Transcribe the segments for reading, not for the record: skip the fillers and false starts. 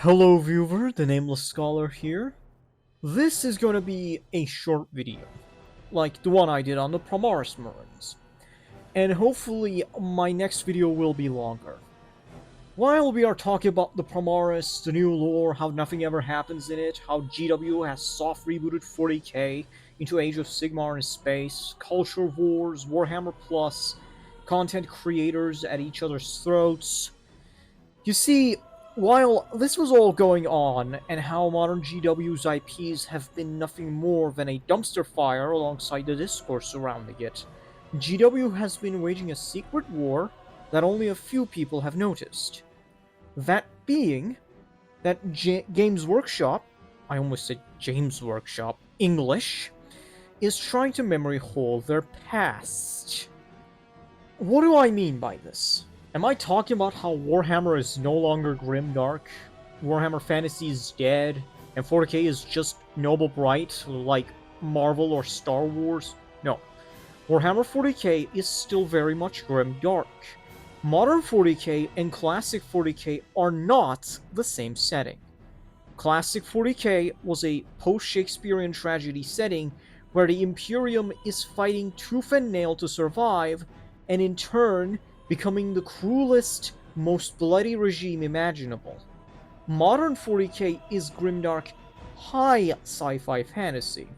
Hello viewer, the Nameless Scholar here. This is going to be a short video, like the one I did on the Primaris Marines. And hopefully my next video will be longer. While we are talking about the Primaris, the new lore, how nothing ever happens in it, how GW has soft rebooted 40k into Age of Sigmar in space, culture wars, Warhammer Plus, content creators at each other's throats. You see, while this was all going on, and how modern GW's IPs have been nothing more than a dumpster fire alongside the discourse surrounding it, GW has been waging a secret war that only a few people have noticed. That being that Games Workshop, I almost said James Workshop, English, is trying to memory hole their past. What do I mean by this? Am I talking about how Warhammer is no longer Grimdark, Warhammer Fantasy is dead, and 40k is just noblebright, like Marvel or Star Wars? No. Warhammer 40k is still very much Grimdark. Modern 40k and Classic 40k are not the same setting. Classic 40k was a post-Shakespearean tragedy setting where the Imperium is fighting tooth and nail to survive, and in turn, becoming the cruelest, most bloody regime imaginable. Modern 40k is grimdark high sci-fi fantasy,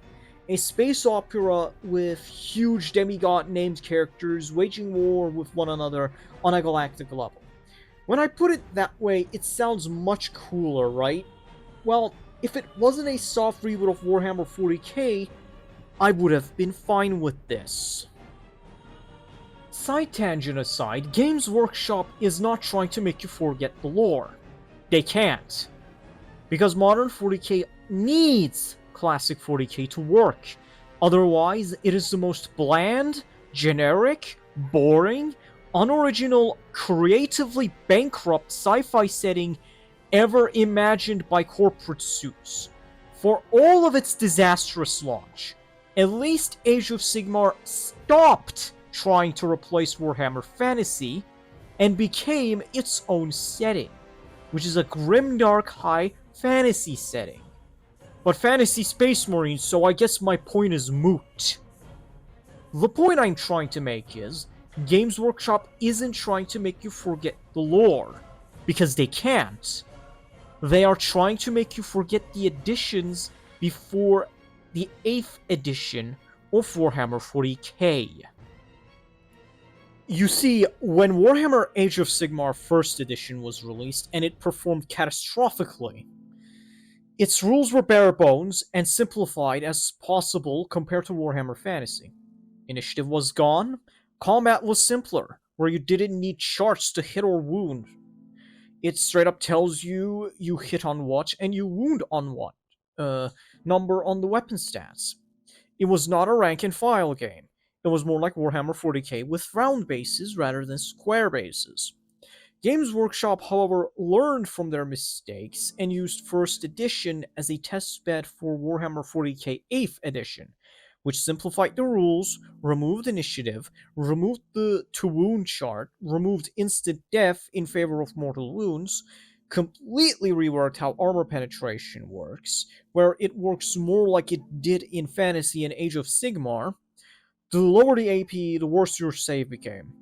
a space opera with huge demigod-named characters waging war with one another on a galactic level. When I put it that way, it sounds much cooler, right? Well, if it wasn't a soft reboot of Warhammer 40k, I would have been fine with this. Side tangent aside, Games Workshop is not trying to make you forget the lore. They can't. Because modern 40k needs classic 40k to work. Otherwise, it is the most bland, generic, boring, unoriginal, creatively bankrupt sci-fi setting ever imagined by corporate suits. For all of its disastrous launch, at least Age of Sigmar stopped trying to replace Warhammer Fantasy, and became its own setting, which is a grimdark high fantasy setting. But Fantasy Space Marines, so I guess my point is moot. The point I'm trying to make is, Games Workshop isn't trying to make you forget the lore, because they can't. They are trying to make you forget the editions before the 8th edition of Warhammer 40k. You see, when Warhammer Age of Sigmar 1st edition was released, and it performed catastrophically, its rules were bare bones and simplified as possible compared to Warhammer Fantasy. Initiative was gone, combat was simpler, where you didn't need charts to hit or wound. It straight up tells you hit on what and you wound on what, number on the weapon stats. It was not a rank and file game. It was more like Warhammer 40k with round bases rather than square bases. Games Workshop, however, learned from their mistakes and used 1st edition as a testbed for Warhammer 40k 8th edition, which simplified the rules, removed initiative, removed the to-wound chart, removed instant death in favor of mortal wounds, completely reworked how armor penetration works, where it works more like it did in Fantasy and Age of Sigmar. The lower the AP, the worse your save became.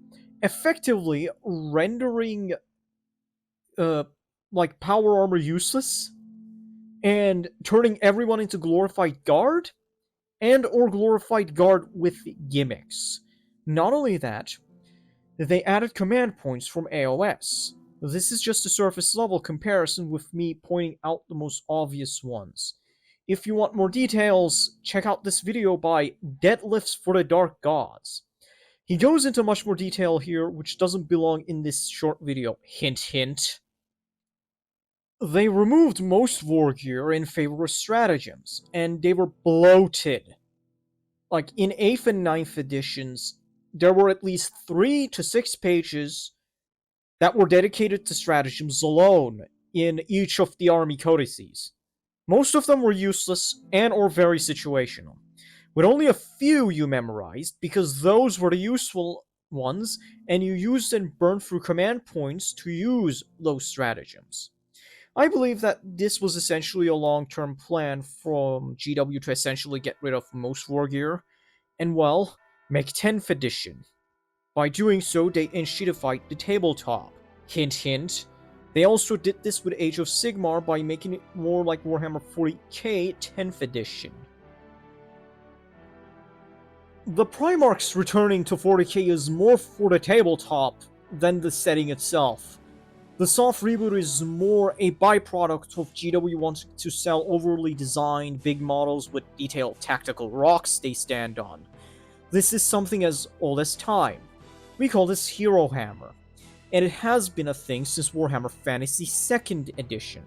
Effectively rendering like power armor useless and turning everyone into glorified guard and or glorified guard with gimmicks. Not only that, they added command points from AOS. This is just a surface level comparison with me pointing out the most obvious ones. If you want more details, check out this video by Deadlifts for the Dark Gods. He goes into much more detail here, which doesn't belong in this short video. Hint, hint. They removed most war gear in favor of stratagems, and they were bloated. Like, in 8th and 9th editions, there were at least 3 to 6 pages that were dedicated to stratagems alone in each of the army codices. Most of them were useless and or very situational, with only a few you memorized because those were the useful ones and you used and burned through command points to use those stratagems. I believe that this was essentially a long-term plan from GW to essentially get rid of most war gear, and well, make 10th edition. By doing so, they enshittified the tabletop. Hint hint. They also did this with Age of Sigmar by making it more like Warhammer 40k 10th edition. The Primarchs returning to 40k is more for the tabletop than the setting itself. The soft reboot is more a byproduct of GW wanting to sell overly designed big models with detailed tactical rocks they stand on. This is something as old as time. We call this Herohammer, and it has been a thing since Warhammer Fantasy 2nd edition.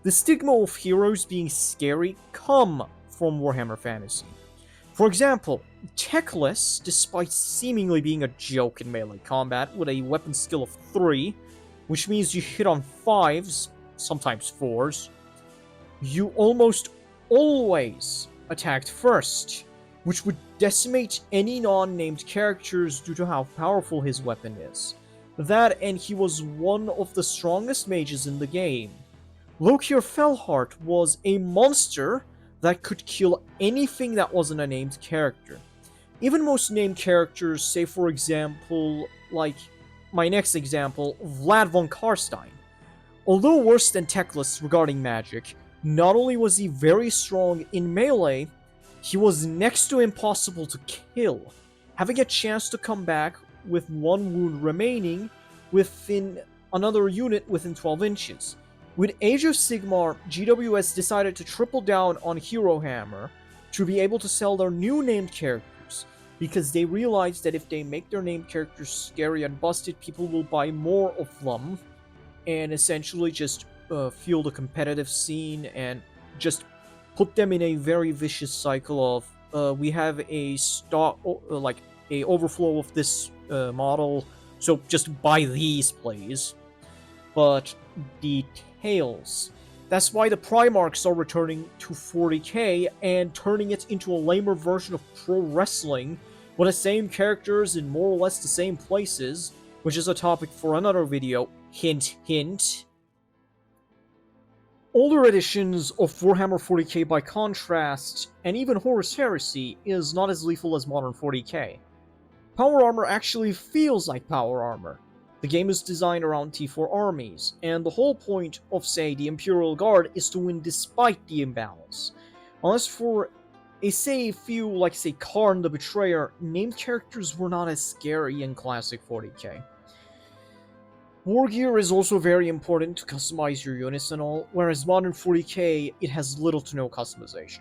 The stigma of heroes being scary come from Warhammer Fantasy. For example, Techless, despite seemingly being a joke in melee combat with a weapon skill of 3, which means you hit on 5s, sometimes 4s, you almost always attacked first, which would decimate any non-named characters due to how powerful his weapon is. That, and he was one of the strongest mages in the game. Lokir Fellheart was a monster that could kill anything that wasn't a named character. Even most named characters, say for example, like my next example, Vlad von Karstein. Although worse than Techless regarding magic, not only was he very strong in melee, he was next to impossible to kill, having a chance to come back with 1 wound remaining within another unit within 12 inches. With Age of Sigmar, GWS decided to triple down on Herohammer to be able to sell their new named characters, because they realized that if they make their named characters scary and busted, people will buy more of them, and essentially just fuel the competitive scene and just put them in a very vicious cycle of we have a stock, like a overflow of this model, so just buy these, please. But details. That's why the Primarchs are returning to 40k and turning it into a lamer version of pro wrestling with the same characters in more or less the same places, which is a topic for another video. Hint, hint. Older editions of Warhammer 40k, by contrast, and even Horus Heresy, is not as lethal as modern 40k. Power armor actually feels like power armor. The game is designed around T4 armies, and the whole point of, say, the Imperial Guard is to win despite the imbalance. Unless for a few, like say Karn the Betrayer, named characters were not as scary in classic 40k. War gear is also very important to customize your units and all, whereas modern 40k, it has little to no customization.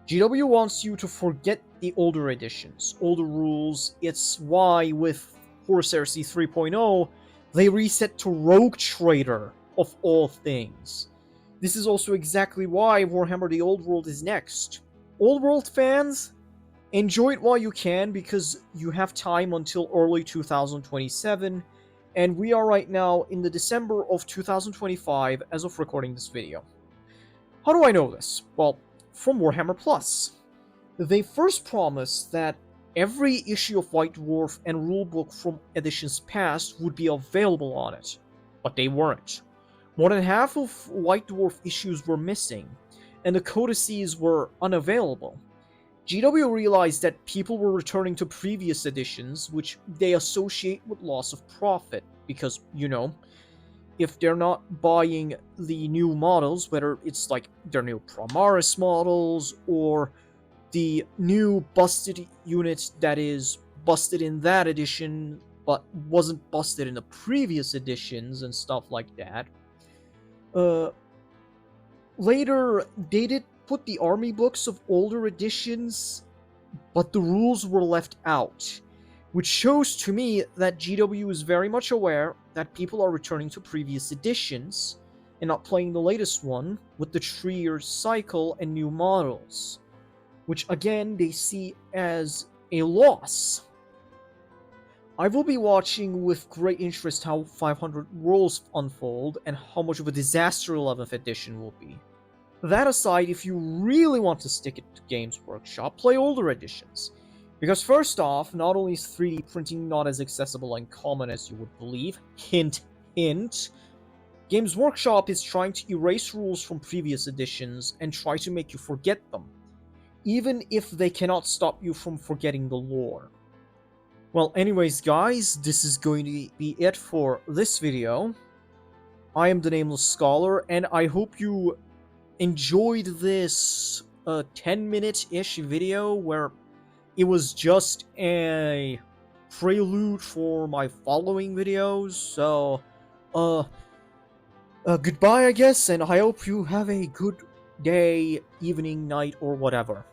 GW wants you to forget the older editions, older rules. It's why with Horus Heresy 3.0, they reset to Rogue Trader, of all things. This is also exactly why Warhammer the Old World is next. Old World fans, enjoy it while you can, because you have time until early 2027, and we are right now in the December of 2025 as of recording this video. How do I know this? Well, from Warhammer Plus. They first promised that every issue of White Dwarf and rulebook from editions past would be available on it, but they weren't. More than half of White Dwarf issues were missing, and the codices were unavailable. GW realized that people were returning to previous editions, which they associate with loss of profit, because, you know, if they're not buying the new models, whether it's like their new Primaris models, or the new busted unit that is busted in that edition, but wasn't busted in the previous editions and stuff like that. Later, they did put the army books of older editions, but the rules were left out, which shows to me that GW is very much aware that people are returning to previous editions and not playing the latest one with the 3-year cycle and new models, which again they see as a loss. I will be watching with great interest how 500 Worlds unfold and how much of a disaster 11th edition will be. That aside, if you really want to stick it to Games Workshop, play older editions. Because first off, not only is 3D printing not as accessible and common as you would believe, hint, hint, Games Workshop is trying to erase rules from previous editions and try to make you forget them, even if they cannot stop you from forgetting the lore. Well, anyways, guys, this is going to be it for this video. I am the Nameless Scholar, and I hope you enjoyed this 10-minute-ish video where it was just a prelude for my following videos. So, goodbye, I guess, and I hope you have a good day, evening, night, or whatever.